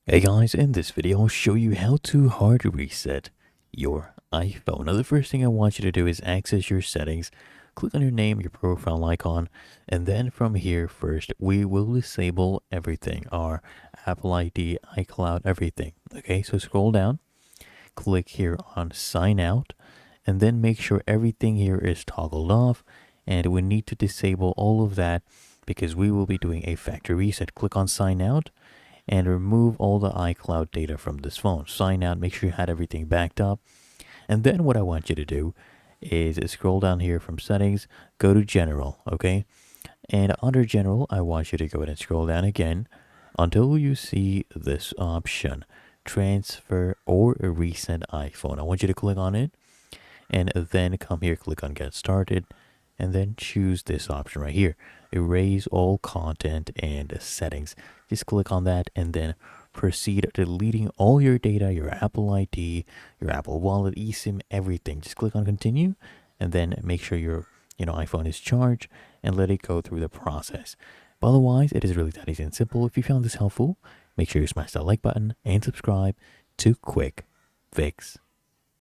Hey guys, in this video I'll show you how to hard reset your iPhone. Now the first thing I want you to do is access your settings, click on your name, your profile icon, and then from here first we will disable everything, our Apple ID, iCloud, everything. Okay, so scroll down, click here on sign out, and then make sure everything here is toggled off, and we need to disable all of that because we will be doing a factory reset. Click on sign out and remove all the iCloud data from this phone. Sign out, make sure you had everything backed up. And then what I want you to do is scroll down here from settings, go to general, okay? And under general, I want you to go ahead and scroll down again until you see this option, transfer or reset iPhone. I want you to click on it and then come here, click on get started, and then choose this option right here, erase all content and settings. Just click on that and then proceed deleting all your data, your Apple ID, your Apple Wallet, eSIM, everything. Just click on continue and then make sure your iPhone is charged and let it go through the process. But otherwise, it is really that easy and simple. If you found this helpful, make sure you smash that like button and subscribe to Quick Fix